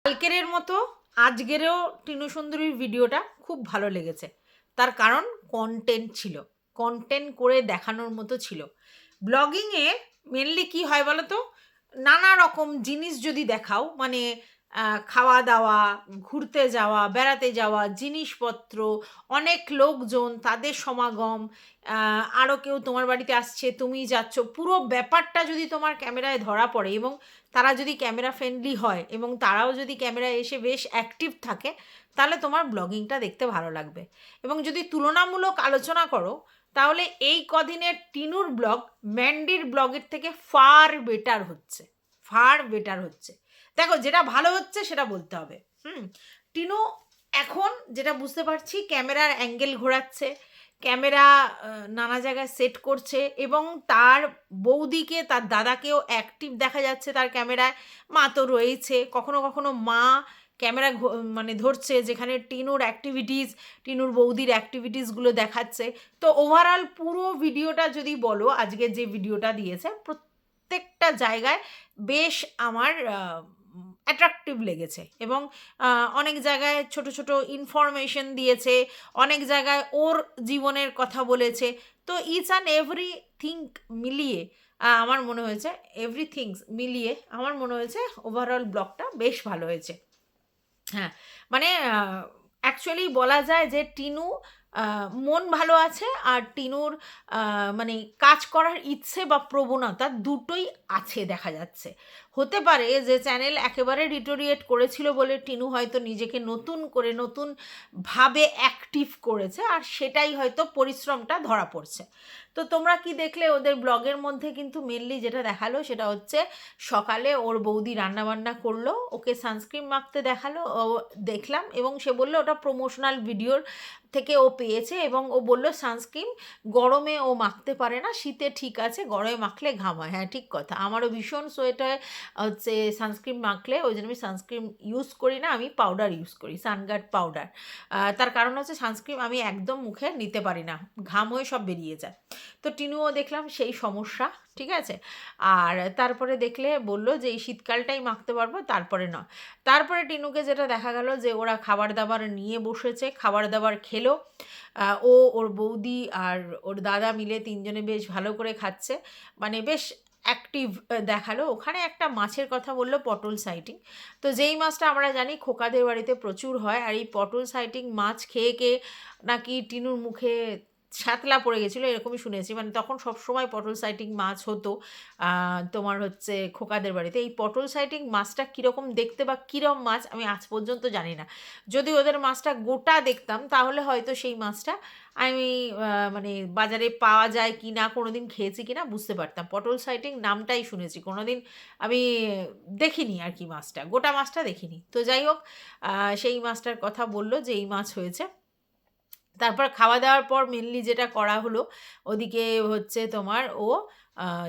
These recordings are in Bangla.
কালকের মতো আজকেরও টিনু সুন্দরীর ভিডিওটা খুব ভালো লেগেছে। তার কারণ কন্টেন্ট ছিল, কন্টেন্ট করে দেখানোর মতো ছিল। ব্লগিংয়ে মেনলি কি হয় বলো তো, নানা রকম জিনিস যদি দেখাও, মানে খাওয়া দাওয়া, ঘুরতে যাওয়া, বেড়াতে যাওয়া, জিনিসপত্র, অনেক লোকজন, তাদের সমাগম, আরও কেউ তোমার বাড়িতে আসছে, তুমি যাচ্ছ, পুরো ব্যাপারটা যদি তোমার ক্যামেরায় ধরা পড়ে এবং তারা যদি ক্যামেরা ফ্রেন্ডলি হয় এবং তারাও যদি ক্যামেরায় এসে বেশ অ্যাক্টিভ থাকে, তাহলে তোমার ব্লগিংটা দেখতে ভালো লাগবে। এবং যদি তুলনামূলক আলোচনা করো, তাহলে এই কদিনের টিনুর ব্লগ ম্যান্ডির ব্লগের থেকে ফার বেটার হচ্ছে, ফার বেটার হচ্ছে। দেখো, যেটা ভালো হচ্ছে সেটা বলতে হবে। টিনু এখন যেটা বুঝতে পারছি, ক্যামেরার অ্যাঙ্গেল ঘোরাচ্ছে, ক্যামেরা নানা জায়গায় সেট করছে এবং তার বৌদিকে, তার দাদাকেও অ্যাক্টিভ দেখা যাচ্ছে তার ক্যামেরায়। মা তো রয়েছে, কখনো কখনো মা ক্যামেরা মানে ধরছে, যেখানে টিনুর অ্যাক্টিভিটিস, টিনুর বৌদির অ্যাক্টিভিটিসগুলো দেখাচ্ছে। তো ওভারঅল পুরো ভিডিওটা যদি বলো, আজকে যে ভিডিওটা দিয়েছে, প্রত্যেকটা জায়গায় বেশ আমার অ্যাট্রাকটিভ লেগেছে এবং অনেক জায়গায় ছোট ছোট ইনফরমেশন দিয়েছে, অনেক জায়গায় ওর জীবনের কথা বলেছে। তো ইচ অ্যান্ড এভরিথিং মিলিয়ে আমার মনে হয়েছে, এভরিথিংস মিলিয়ে আমার মনে হয়েছে ওভারঅল ব্লগটা বেশ ভালো হয়েছে। হ্যাঁ, মানে অ্যাকচুয়ালি বলা যায় যে টিনু মন ভালো আছে, আর টিনুর মানে কাজ করার ইচ্ছে বা প্রবণতা দুটোই আছে দেখা যাচ্ছে। হতে পারে যে চ্যানেল একেবারে ডিটোরিয়েট করেছিল বলে টিনু হয়তো নিজেকে নতুন করে নতুনভাবে অ্যাক্টিভ করেছে, আর সেটাই হয়তো পরিশ্রমটা ধরা পড়ছে। তো তোমরা কি দেখলে ওদের ব্লগের মধ্যে? কিন্তু মেনলি যেটা দেখালো সেটা হচ্ছে, সকালে ওর বৌদি রান্নাবান্না করলো, ওকে সানস্ক্রিন মাখতে দেখালো, ও দেখলাম, এবং সে বললো ওটা প্রমোশনাল ভিডিওর থেকে ও পেয়েছে, এবং ও বলল সানস্ক্রিন গরমে ও মাখতে পারে না, শীতে ঠিক আছে, গরমে মাখলে ঘাম হয়। হ্যাঁ, ঠিক কথা, আমারও ভীষণ সোয়েটার হচ্ছে সানস্ক্রিন মাখলে, ওই জন্য আমি সানস্ক্রিন ইউজ করি না, আমি পাউডার ইউজ করি, সানগার্ড পাউডার। তার কারণ হচ্ছে সানস্ক্রিন আমি একদম মুখে নিতে পারি না, ঘাম হয়ে সব বেরিয়ে যায়। তো টিনুও দেখলাম সেই সমস্যা, ঠিক আছে। আর তারপরে দেখলে বলল যে এই শীতকালটাই মাখতে পারবো, তারপরে না। তারপরে টিনুকে যেটা দেখা গেল যে ওরা খাবার দাবার নিয়ে বসেছে, খাবার দাবার খেলো। ও, ওর বৌদি আর ওর দাদা মিলে তিনজনে বেশ ভালো করে খাচ্ছে, মানে বেশ অ্যাক্টিভ দেখালো। ওখানে একটা মাছের কথা বললো, পটল সাইটিং। তো যেই মাছটা আমরা জানি খোকাদের বাড়িতে প্রচুর হয়, আর এই পটল সাইটিং মাছ খেয়ে নাকি টিনুর মুখে ছ্যাতলা পড়ে গেছিলো, এরকমই শুনেছি। মানে তখন সবসময় পটল সাইটিং মাছ হতো তোমার হচ্ছে খোকাদের বাড়িতে। এই পটল সাইটিং মাছটা কীরকম দেখতে বা কীরকম মাছ আমি আজ পর্যন্ত জানি না। যদি ওদের মাছটা গোটা দেখতাম, তাহলে হয়তো সেই মাছটা আমি মানে বাজারে পাওয়া যায় কি না, কোনো দিন খেয়েছি কি না বুঝতে পারতাম। পটল সাইটিং নামটাই শুনেছি, কোনো দিন আমি দেখিনি আর কি, মাছটা, গোটা মাছটা দেখিনি। তো যাই হোক, সেই মাছটার কথা বললো যে এই মাছ হয়েছে। তারপর খাওয়া দাওয়ার পর মেনলি যেটা করা হলো, ওদিকে হচ্ছে তোমার ও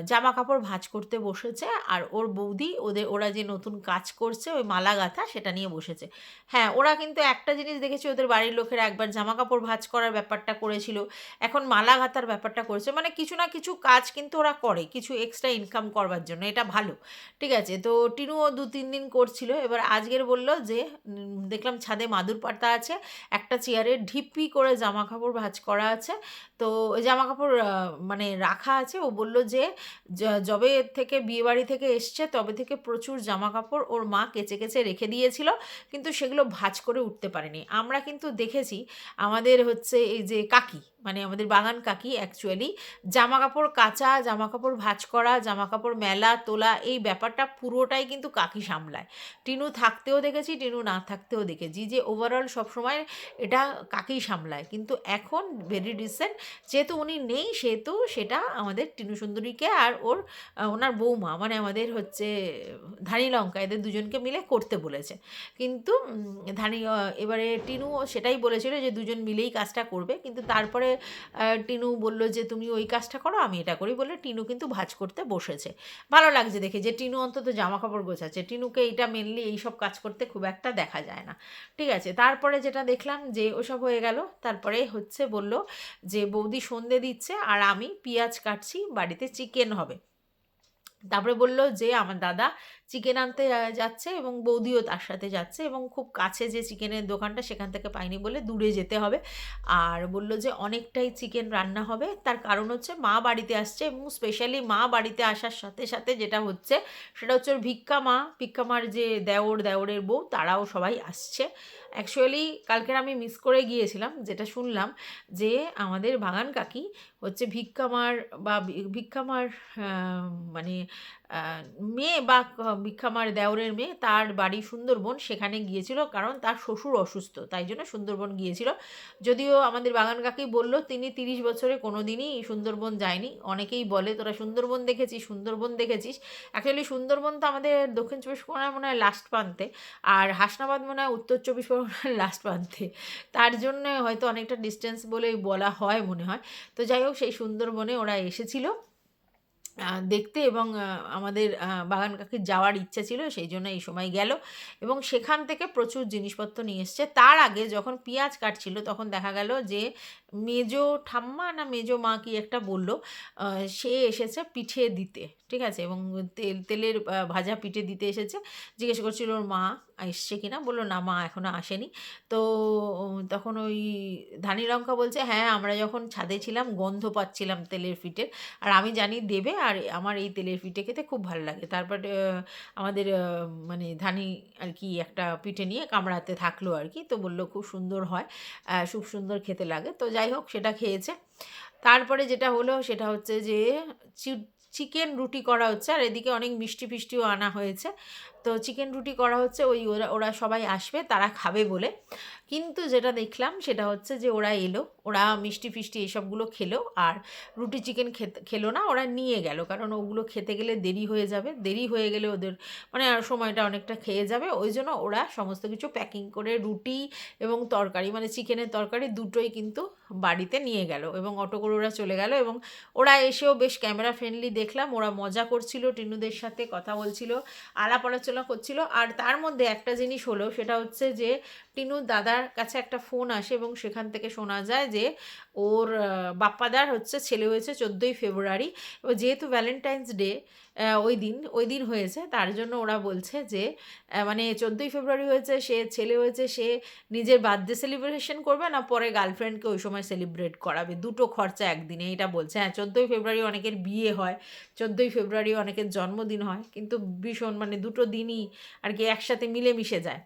জামা কাপড় ভাঁজ করতে বসেছে, আর ওর বৌদি ওরা যে নতুন কাজ করছে ওই মালা গাঁথা, সেটা নিয়ে বসেছে। হ্যাঁ, ওরা কিন্তু একটা জিনিস দেখেছি, ওদের বাড়ির লোকেরা একবার জামা কাপড় ভাঁজ করার ব্যাপারটা করেছিল, এখন মালা গাঁথার ব্যাপারটা করেছে। মানে কিছু না কিছু কাজ কিন্তু ওরা করে, কিছু এক্সট্রা ইনকাম করবার জন্য, এটা ভালো, ঠিক আছে। তো টিনুও 2-3 দিন করছিল। এবার আজকের বলল যে দেখলাম ছাদে মাদুর পাতা আছে, একটা চেয়ারে ঢিপি করে জামা কাপড় ভাঁজ করা আছে, তো ওই জামা কাপড় মানে রাখা আছে। ও বলল যে যবে থেকে বিয়েবাড়ি থেকে এসছে তবে থেকে প্রচুর জামা কাপড় ওর মা কেচে কেচে রেখে দিয়েছিল, কিন্তু সেগুলো ভাঁজ করে উঠতে পারেনি। আমরা কিন্তু দেখেছি আমাদের হচ্ছে এই যে কাকি, মানে আমাদের বাগান কাকি, অ্যাকচুয়ালি জামা কাপড় কাচা, জামা কাপড় ভাঁজ করা, জামা কাপড় মেলা তোলা, এই ব্যাপারটা পুরোটাই কিন্তু কাকি সামলায়। টিনু থাকতেও দেখেছি, টিনু না থাকতেও দেখেছি, যে ওভারঅল সবসময় এটা কাকেই সামলায়। কিন্তু এখন ভেরি রিসেন্ট যেহেতু উনি নেই, সেহেতু সেটা আমাদের টিনু সুন্দরীকে আর ওনার বৌমা, মানে আমাদের হচ্ছে ধানি লঙ্কা, এদের দুজনকে মিলে করতে বলেছে। কিন্তু এবারে টিনু সেটাই বলেছিল যে দুজন মিলেই কাজটা করবে, কিন্তু তারপরে টিনু বলল যে তুমি ওই কাজটা করো, আমি এটা করি, বলে টিনু কিন্তু ভাঁজ করতে বসেছে। ভালো লাগছে দেখে যে টিনু অন্তত জামা কাপড় গোছাচ্ছে। টিনুকে এইটা মেনলি এইসব কাজ করতে খুব একটা দেখা যায় না, ঠিক আছে। তারপরে যেটা দেখলাম যে ওসব হয়ে গেল, তারপরে হচ্ছে বলল যে বৌদি সন্ধে দিচ্ছে আর আমি পেঁয়াজ কাটছি, বাড়িতে চিকেন হবে। তারপরে বলল যে আমার দাদা চিকেন আনতে যাচ্ছে এবং বৌদিও তার সাথে যাচ্ছে, এবং খুব কাছে যে চিকেনের দোকানটা সেখান থেকে পায়নি বলে দূরে যেতে হবে। আর বলল যে অনেকটাই চিকেন রান্না হবে, তার কারণ হচ্ছে মা বাড়িতে আসছে, এবং স্পেশালি মা বাড়িতে আসার সাথে সাথে যেটা হচ্ছে সেটা হচ্ছে ওর ভিক্ষা মার যে দেওরের বউ, তারাও সবাই আসছে। অ্যাকচুয়ালি কালকের আমি মিস করে গিয়েছিলাম, যেটা শুনলাম যে আমাদের বাগান কাকি হচ্ছে ভিক্ষামার বা ভিক্ষামার মানে মেয়ে বা ভিক্ষামার দেওরের মেয়ে, তার বাড়ি সুন্দরবন, সেখানে গিয়েছিল কারণ তার শ্বশুর অসুস্থ, তাই জন্য সুন্দরবন গিয়েছিল। যদিও আমাদের বাগান কাকি বলল তিনি 30 বছরে কোনো দিনই সুন্দরবন যায়নি। অনেকেই বলে তোরা সুন্দরবন দেখেছিস। অ্যাকচুয়ালি সুন্দরবন তো আমাদের দক্ষিণ 24 পরগনার মনে হয় লাস্ট প্রান্তে, আর হাসনাবাদ মনে হয় উত্তর 24 পরগনার লাস্ট প্রান্তে, তার জন্য হয়তো অনেকটা ডিস্টেন্স বলেই বলা হয় মনে হয়। তো যাই হোক, সেই সুন্দরবনে ওরা এসেছিল দেখতে, এবং আমাদের বাগান কাকির যাওয়ার ইচ্ছা ছিল, সেই জন্য এই সময় গেল এবং সেখান থেকে প্রচুর জিনিসপত্র নিয়ে এসছে। তার আগে যখন পেঁয়াজ কাটছিল তখন দেখা গেল যে মেজো ঠাম্মা না মেজো মা কি একটা বলল, সে এসেছে পিঠে দিতে, ঠিক আছে, এবং তেলের ভাজা পিঠে দিতে এসেছে। জিজ্ঞেস করছিল ওর মা এসছে কিনা, বললো না মা এখনও আসেনি। তো তখন ওই ধানি লঙ্কা বলছে হ্যাঁ, আমরা যখন ছাদে ছিলাম গন্ধ পাচ্ছিলাম তেলের পিঠের, আর আমি জানি দেবে, আর আমার এই তেলের পিঠে খেতে খুব ভালো লাগে। তারপরে আমাদের মানে ধানি আর কি একটা পিঠে নিয়ে কামড়াতে থাকলো আর কি, তো বললো খুব সুন্দর হয়, খুব সুন্দর খেতে লাগে। তো যাই হোক, সেটা খেয়েছে। তারপরে যেটা হলো সেটা হচ্ছে যে চিকেন রুটি করা হচ্ছে, আর এদিকে অনেক মিষ্টি ফিষ্টিও আনা হয়েছে। তো চিকেন রুটি করা হচ্ছে, ওরা সবাই আসবে, তারা খাবে বলে। কিন্তু যেটা দেখলাম সেটা হচ্ছে যে ওরা এলো, ওরা মিষ্টি ফিষ্টি এসবগুলো খেলো, আর রুটি চিকেন খেলো না, ওরা নিয়ে গেল, কারণ ওগুলো খেতে গেলে দেরি হয়ে যাবে, দেরি হয়ে গেলে ওদের মানে আর সময়টা অনেকটা খেয়ে যাবে, ওই জন্য ওরা সমস্ত কিছু প্যাকিং করে রুটি এবং তরকারি মানে চিকেনের তরকারি দুটোই কিন্তু বাড়িতে নিয়ে গেল, এবং অটো করে ওরা চলে গেল। এবং ওরা এসেও বেশ ক্যামেরা ফ্রেন্ডলি দেখলাম, ওরা মজা করছিল, টিনুদের সাথে কথা বলছিল, আলাপ আলোচনা করছিল। আর তার মধ্যে একটা জিনিস হলো, সেটা হচ্ছে যে টিনুর দাদার কাছে একটা ফোন আসে, এবং সেখান থেকে শোনা যায় যে ওর বাপ্পাদার হচ্ছে ছেলে হয়েছে 14ই ফেব্রুয়ারি, এবং যেহেতু ভ্যালেন্টাইন্স ডে ওই দিন হয়েছে, তার জন্য ওরা বলছে যে মানে 14ই ফেব্রুয়ারি হয়েছে, সে ছেলে হয়েছে, সে নিজের বার্থডে সেলিব্রেশন করবে না পরে গার্লফ্রেন্ডকে ওই সময় সেলিব্রেট করাবে, দুটো খরচা একদিনে, এটা বলছে। হ্যাঁ, 14ই ফেব্রুয়ারি অনেকের বিয়ে হয়, 14ই ফেব্রুয়ারি অনেকের জন্মদিন হয়, কিন্তু ভীষণ মানে দুটো দিনই আর কি একসাথে মিলেমিশে যায়।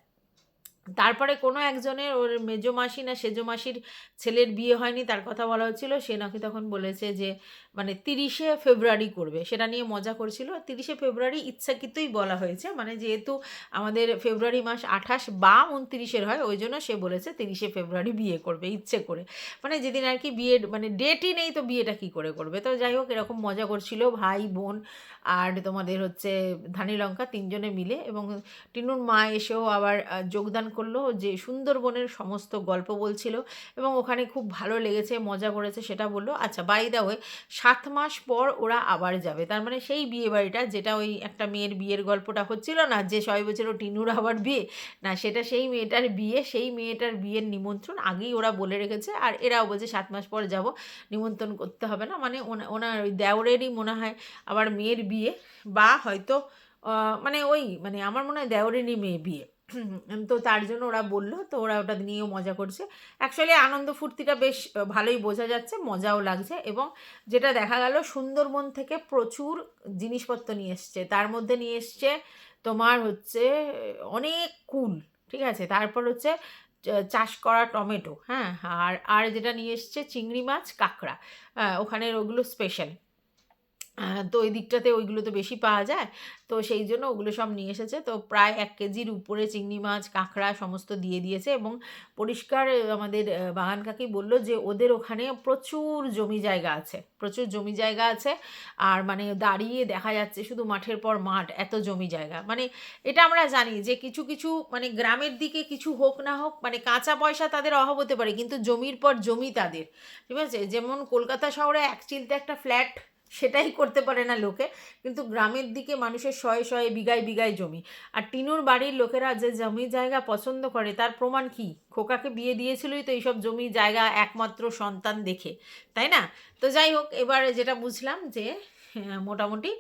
তারপরে কোনো একজনের, ওর মেজো মাসি না সেজো মাসির ছেলের বিয়ে হয়নি, তার কথা বলা হচ্ছিল, সে নাকি তখন বলেছে যে মানে 30শে ফেব্রুয়ারি করবে, সেটা নিয়ে মজা করছিল। 30শে ফেব্রুয়ারি ইচ্ছাকৃতই বলা হয়েছে, মানে যেহেতু আমাদের ফেব্রুয়ারি মাস 28 বা 29-এর হয়, ওই জন্য সে বলেছে 30শে ফেব্রুয়ারি বিয়ে করবে ইচ্ছে করে, মানে যেদিন আর কি বিয়ের মানে ডেটই নেই, তো বিয়েটা কী করে করবে। তো যাই হোক, এরকম মজা করছিল ভাই বোন আর তোমাদের হচ্ছে ধানি লঙ্কা তিনজনে মিলে, এবং টিনুর মা এসেও আবার যোগদান করলো, যে সুন্দরবনের সমস্ত গল্প বলছিল, এবং ওখানে খুব ভালো লেগেছে, মজা করেছে সেটা বললো। আচ্ছা, বাই দ্য ওয়ে, 7 মাস পর ওরা আবার যাবে, তার মানে সেই বিয়ে বাড়িটা, যেটা ওই একটা মেয়ের বিয়ের গল্পটা হচ্ছিল না, যে সবাই বলছিল টিনুর আবার বিয়ে, না সেটা সেই মেয়েটার বিয়ে, সেই মেয়েটার বিয়ের নিমন্ত্রণ আগেই ওরা বলে রেখেছে, আর এরাও বলছে 7 মাস পর যাব, নিমন্ত্রণ করতে হবে না, মানে ওনার ওই দেওরেরই মনে হয় আবার মেয়ের বিয়ে, বা হয়তো মানে ওই মানে আমার মনে হয় দেওরেরই মেয়ে বিয়ে। তো তার জন্য ওরা বললো, তো ওরা ওটা নিয়েও মজা করছে। অ্যাকচুয়ালি আনন্দ ফুর্তিটা বেশ ভালোই বোঝা যাচ্ছে, মজাও লাগছে, এবং যেটা দেখা গেল সুন্দরবন থেকে প্রচুর জিনিসপত্র নিয়ে এসছে, তার মধ্যে নিয়ে এসছে তোমার হচ্ছে অনেক কুল, ঠিক আছে, তারপর হচ্ছে চাষ করা টমেটো, হ্যাঁ, আর যেটা নিয়ে এসছে চিংড়ি মাছ, কাঁকড়া, ওখানের ওগুলো স্পেশাল। তো ওই দিকটাতে ওইগুলো তো বেশি পাওয়া যায়, তো সেই জন্য ওগুলো সব নিয়ে এসেছে। তো প্রায় 1 কেজির উপরে চিংড়ি মাছ, কাঁকড়া সমস্ত দিয়ে দিয়েছে, এবং পরিষ্কার আমাদের বাগান কাকি বলল যে ওদের ওখানে প্রচুর জমি জায়গা আছে, আর মানে দাঁড়িয়ে দেখা যাচ্ছে শুধু মাঠের পর মাঠ, এত জমি জায়গা। মানে এটা আমরা জানি যে কিছু কিছু মানে গ্রামের দিকে কিছু হোক না হোক, মানে কাঁচা পয়সা তাদের অভাব হতে পারে, কিন্তু জমির পর জমি তাদের, ঠিক আছে। যেমন কলকাতা শহরে এক চিলতে একটা ফ্ল্যাট, সেটাই করতে পারে না লোকে, কিন্তু গ্রামের দিকে মানুষের শয়ে শয়ে বিঘায় বিঘায় জমি। আর টিনুর বাড়ির লোকেরা যে জমি জায়গা পছন্দ করে, তার প্রমাণ কি, খোকাকে বিয়ে দিয়েছিলই তো এইসব জমি জায়গা একমাত্র সন্তান দেখে, তাই না। তো যাই হোক, এবার যেটা বুঝলাম যে মোটামুটি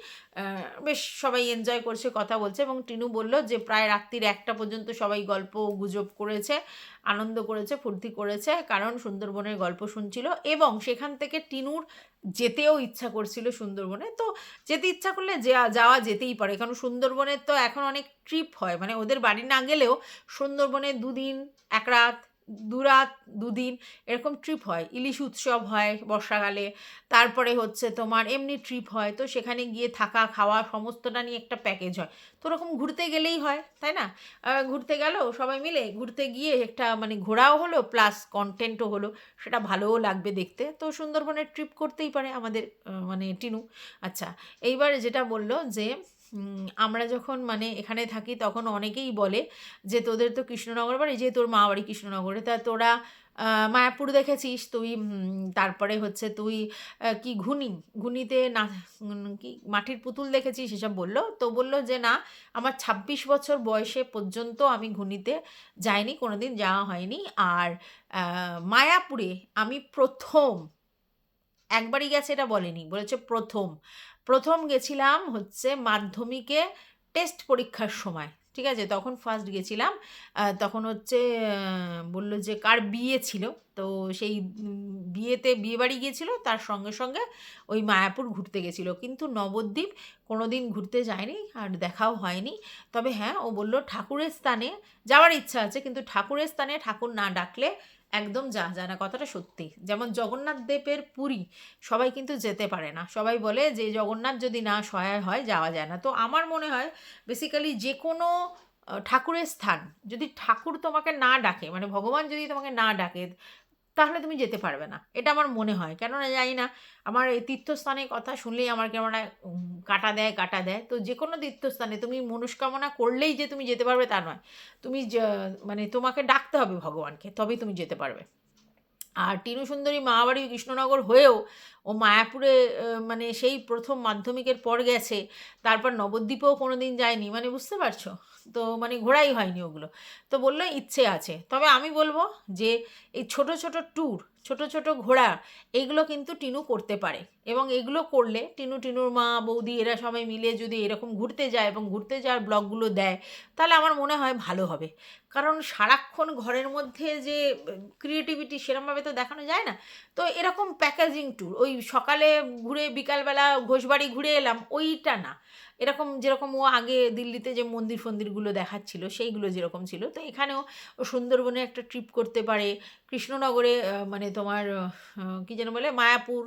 বেশ সবাই এনজয় করছে, কথা বলছে, এবং টিনু বলল যে প্রায় রাত্রির 1টা পর্যন্ত সবাই গল্প গুজব করেছে, আনন্দ করেছে, ফুর্তি করেছে, কারণ সুন্দরবনের গল্প শুনছিল। এবং সেখান থেকে টিনুর যেতেও ইচ্ছা করছিল সুন্দরবনে। তো যেতে ইচ্ছা করলে যাওয়া যেতেই পারে, কারণ সুন্দরবনের তো এখন অনেক ট্রিপ হয়, মানে ওদের বাড়ি না গেলেও সুন্দরবনে 2 দিন 1 রাত, 2 রাত 2 দিন এরকম ট্রিপ হয়। ইলিশ উৎসব হয় বর্ষাকালে, তারপরে হচ্ছে তোমার এমনি ট্রিপ হয়, তো সেখানে গিয়ে থাকা খাওয়া সমস্তটা নিয়ে একটা প্যাকেজ হয়। তো ওরকম ঘুরতে গেলেই হয়, তাই না? ঘুরতে গেল সবাই মিলে, ঘুরতে গিয়ে একটা মানে ঘোরাও হলো প্লাস কন্টেন্টও হলো, সেটা ভালোও লাগবে দেখতে। তো সুন্দরবনের ট্রিপ করতেই পারে আমাদের মানে টিনু। আচ্ছা, এইবার যেটা বলল যে আমরা যখন মানে এখানে থাকি তখন অনেকেই বলে যে তোদের তো কৃষ্ণনগর বাড়ি, যে তোর মা বাড়ি কৃষ্ণনগরে, তা তোরা মায়াপুর দেখেছিস তুই, তারপরে হচ্ছে তুই কি ঘুনিতে না কি মাটির পুতুল দেখেছিস, এসব বললো। তো বলল যে না, আমার 26 বছর বয়সে পর্যন্ত আমি ঘুনিতে যাইনি, কোনোদিন যাওয়া হয়নি। আর মায়াপুরে আমি প্রথম, একবারই গেছে এটা বলেনি, বলেছে প্রথম প্রথম গেছিলাম হচ্ছে মাধ্যমিকে টেস্ট পরীক্ষার সময়, ঠিক আছে, তখন ফার্স্ট গেছিলাম। তখন হচ্ছে বললো যে কার বিয়ে ছিল, তো সেই বিয়েতে বিয়েবাড়ি গিয়েছিল, তার সঙ্গে সঙ্গে ওই মায়াপুর ঘুরতে গেছিলো, কিন্তু নবদ্বীপ কোনো দিন ঘুরতে যায়নি আর দেখাও হয়নি। তবে হ্যাঁ, ও বলল ঠাকুরের স্থানে যাওয়ার ইচ্ছা আছে, কিন্তু ঠাকুরের স্থানে ঠাকুর না ডাকলে একদম যায় না, কথাটা সত্যি। যেমন জগন্নাথ দেবের পুরী সবাই কিন্তু যেতে পারে না, সবাই বলে যে জগন্নাথ যদি না সহায় হয় যাওয়া যায় না। তো আমার মনে হয় বেসিক্যালি যে কোনো ঠাকুরের স্থান, যদি ঠাকুর তোমাকে না ডাকে, মানে ভগবান যদি তোমাকে না ডাকে, তাহলে তুমি যেতে পারবে না, এটা আমার মনে হয়। কেননা জানি না, আমার এই তীর্থস্থানের কথা শুনলেই আমার কেমন কাটা দেয়। তো যে কোনো তীর্থস্থানে তুমি মনস্কামনা করলেই যে তুমি যেতে পারবে তা নয়, তুমি মানে তোমাকে ডাকতে হবে ভগবানকে, তবেই তুমি যেতে পারবে। আর টিনু সুন্দরী মামাবাড়ি কৃষ্ণনগর হয়েও ও মায়াপুরে মানে সেই প্রথম মাধ্যমিকের পর গেছে, তারপর নবদ্বীপেও কোনো দিন যায়নি, মানে বুঝতে পারছো? তো মানে ঘোরাই হয়নি ওগুলো। তো বললো ইচ্ছে আছে। তবে আমি বলবো যে এই ছোট ছোট ট্যুর, ছোট ছোট ঘোরা, এইগুলো কিন্তু টিনু করতে পারে। এবং এগুলো করলে টিনুর মা বৌদি এরা সবাই মিলে যদি এরকম ঘুরতে যায় এবং ঘুরতে যাওয়ার ব্লগগুলো দেয়, তাহলে আমার মনে হয় ভালো হবে। কারণ সারাক্ষণ ঘরের মধ্যে যে ক্রিয়েটিভিটি সেরমভাবে তো দেখানো যায় না। তো এরকম প্যাকেজিং ট্যুর, ওই সকালে ঘুরে বিকালবেলা ঘোষবাড়ি ঘুরে এলাম, ওইটা না। এরকম যেরকম ও আগে দিল্লিতে যে মন্দির ফন্দিরগুলো দেখাচ্ছিল সেইগুলো যেরকম ছিল, তো এখানেও ও সুন্দরবনে একটা ট্রিপ করতে পারে। কৃষ্ণনগরে মানে তোমার কী যেন বলে, মায়াপুর,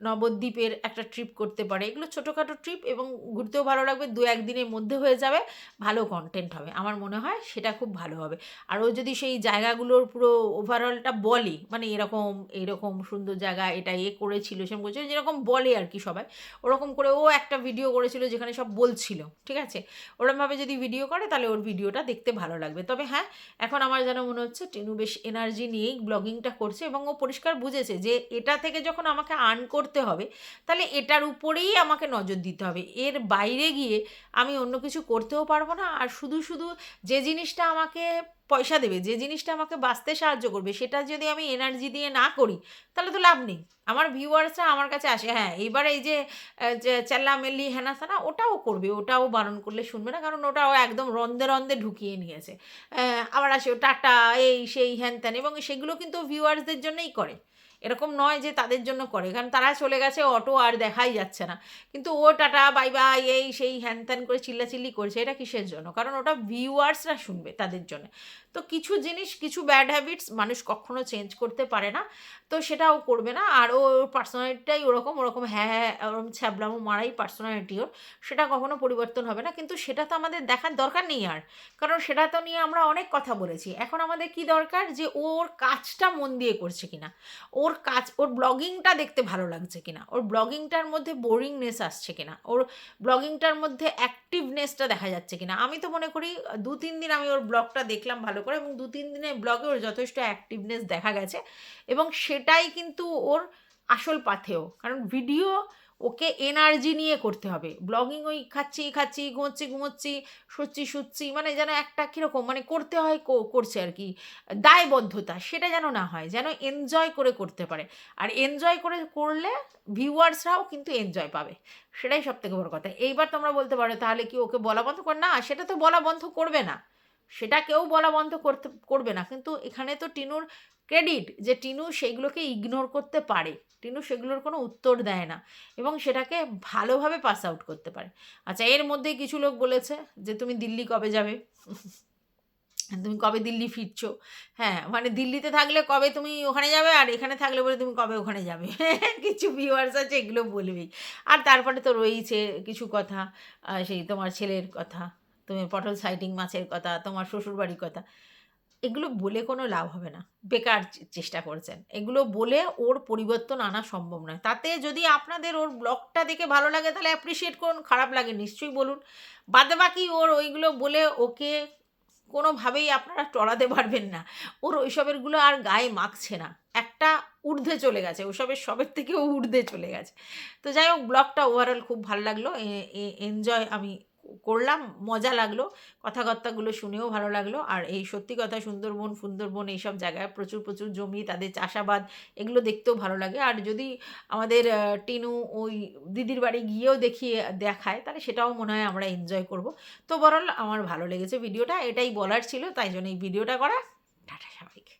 নবদ্বীপের একটা ট্রিপ করতে পারে। এগুলো ছোটোখাটো ট্রিপ এবং ঘুরতেও ভালো লাগবে, 2-1 দিনের মধ্যে হয়ে যাবে, ভালো কন্টেন্ট হবে। আমার মনে হয় সেটা খুব ভালো হবে। আর ও যদি সেই জায়গাগুলোর পুরো ওভারঅলটা বলে, মানে এরকম এইরকম সুন্দর জায়গা, এটা করেছিল, সেরকম করেছিল, যেরকম বলে আর কি সবাই, ওরকম করে ও একটা ভিডিও করেছিল যেখানে সব বলছিল, ঠিক আছে, ওরকমভাবে যদি ভিডিও করে তাহলে ওর ভিডিওটা দেখতে ভালো লাগবে। তবে হ্যাঁ, এখন আমার যেন মনে হচ্ছে টিনু বেশ এনার্জি নিয়েই ব্লগিংটা করছে, এবং ও পরিষ্কার বুঝেছে যে এটা থেকে যখন আমাকে আর্ন করতে হবে, তাহলে এটার উপরেই আমাকে নজর দিতে হবে, এর বাইরে গিয়ে আমি অন্য কিছু করতেও পারবো না। আর শুধু শুধু যে জিনিসটা আমাকে পয়সা দেবে, যে জিনিসটা আমাকে বাঁচতে সাহায্য করবে, সেটা যদি আমি এনার্জি দিয়ে না করি, তাহলে তো লাভ নেই। আমার ভিউয়ার্সরা আমার কাছে আসে, হ্যাঁ এইবার এই যে চেল্লামেল্লি হেনাসানা ওটাও করবে, ওটাও বারণ করলে শুনবে না, কারণ ওটাও একদম রন্দে রন্দে ঢুকিয়ে নিয়েছে। আবার আসে টাটা এই সেই হ্যান ত্যান, এবং সেগুলো কিন্তু ভিউয়ার্সদের জন্যই করে, এরকম নয় যে তাদের জন্য করে, কারণ তারা চলে গেছে, অটো আর দেখাই যাচ্ছে না। কিন্তু ও টাটা বাই বাই এই সেই হ্যান ত্যান করে চিল্লাচিল্লি করছে, এটা কিসের জন্য? কারণ ওটা ভিউয়ার্সরা শুনবে, তাদের জন্য। তো কিছু জিনিস, কিছু ব্যাড হ্যাবিটস মানুষ কখনো চেঞ্জ করতে পারে না, তো সেটাও করবে না। আর ওর পার্সোনালিটিটাই ওরকম, হ্যাঁ হ্যাঁ ওরকম ছ্যাবলামো মারাই পার্সোনালিটি ওর, সেটা কখনো পরিবর্তন হবে না। কিন্তু সেটা তো আমাদের দেখার দরকার নেই আর, কারণ সেটা তো নিয়ে আমরা অনেক কথা বলেছি। এখন আমাদের কি দরকার, যে ওর কাজটা মন দিয়ে করছে কিনা, ওর কাজ, ওর ব্লগিংটা দেখতে ভালো লাগছে কিনা, ওর ব্লগিংটার মধ্যে বোরিংনেস আসছে কিনা, ওর ব্লগিংটার মধ্যে অ্যাক্টিভনেসটা দেখা যাচ্ছে কিনা। আমি তো মনে করি 2-3 দিন আমি ওর ব্লগটা দেখলাম ভালো করে, এবং 2-3 দিনের ব্লগে ওর যথেষ্ট অ্যাক্টিভনেস দেখা গেছে, এবং সেটাই কিন্তু ওর আসল পাথেয়। কারণ ভিডিও ওকে এনার্জি নিয়ে করতে হবে। ব্লগিং ওই খাচ্ছি খাচ্ছি, ঘুমোচ্ছি ঘুমোচ্ছি, শুচ্ছি শুচ্ছি, মানে যেন একটা কীরকম মানে করতে হয় করছে আর কি, দায়বদ্ধতা সেটা যেন না হয়, যেন এনজয় করে করতে পারে। আর এনজয় করে করলে ভিউয়ার্সরাও কিন্তু এনজয় পাবে, সেটাই সবথেকে বড় কথা। এইবার তোমরা বলতে পারো তাহলে কি ওকে বলা বন্ধ কর? না, সেটা তো বলা বন্ধ করবে না, সেটা কেউ বলা বন্ধ করবে না। কিন্তু এখানে তো টিনুর ক্রেডিট যে টিনু সেইগুলোকে ইগনোর করতে পারে, টিনু সেগুলোর কোনো উত্তর দেয় না এবং সেটাকে ভালোভাবে পাস আউট করতে পারে। আচ্ছা, এর মধ্যেই কিছু লোক বলেছে যে তুমি দিল্লি কবে যাবে, তুমি কবে দিল্লি ফিরছো? হ্যাঁ, মানে দিল্লিতে থাকলে কবে তুমি ওখানে যাবে, আর এখানে থাকলে বলে তুমি কবে ওখানে যাবে। কিছু ভিউয়ার্স আছে এগুলো বলবেই। আর তারপরে তো রয়েইছে কিছু কথা, সেই তোমার ছেলের কথা, তুমি পটল সাইটিং মাছের কথা, তোমার শ্বশুরবাড়ির কথা। এগুলো বলে কোনো লাভ হবে না। বেকার চেষ্টা করছেন। এগুলো বলে ওর পরিবর্তন আনা সম্ভব নয়। তাতে যদি আপনাদের ওর ব্লগটা দেখে ভালো লাগে তাহলে অ্যাপ্রিশিয়েট করুন, খারাপ লাগে নিশ্চয়ই বলুন। বাদবাকি ওর ওইগুলো বলে ওকে কোনোভাবেই আপনারা টড়াতে পারবেন না। ওর ওইসবেরগুলো আর গায়ে মাখছে না। একটা ঊর্ধ্বে চলে গেছে। ওসবের সবের থেকেও ঊর্ধ্বে চলে গেছে। তো যাই হোক, ব্লগটা ওভারঅল খুব ভাল লাগলো। এনজয় আমি করলাম, মজা লাগলো। কথাবার্তাগুলো শুনেও ভালো লাগলো। আর এই সত্যি কথা, সুন্দরবন এইসব জায়গায় প্রচুর, প্রচুর জমি, তাদের চাষাবাদ এগুলো দেখতেও ভালো লাগে। আর যদি আমাদের টিনু ওই দিদির বাড়ি গিয়েও দেখায় তাহলে সেটাও মনে হয় আমরা এনজয় করব। তো ওভারঅল আমার ভালো লেগেছে ভিডিওটা। এটাই বলার ছিল, তাই জন্য এই ভিডিওটা করা। টাটা সবাইকে।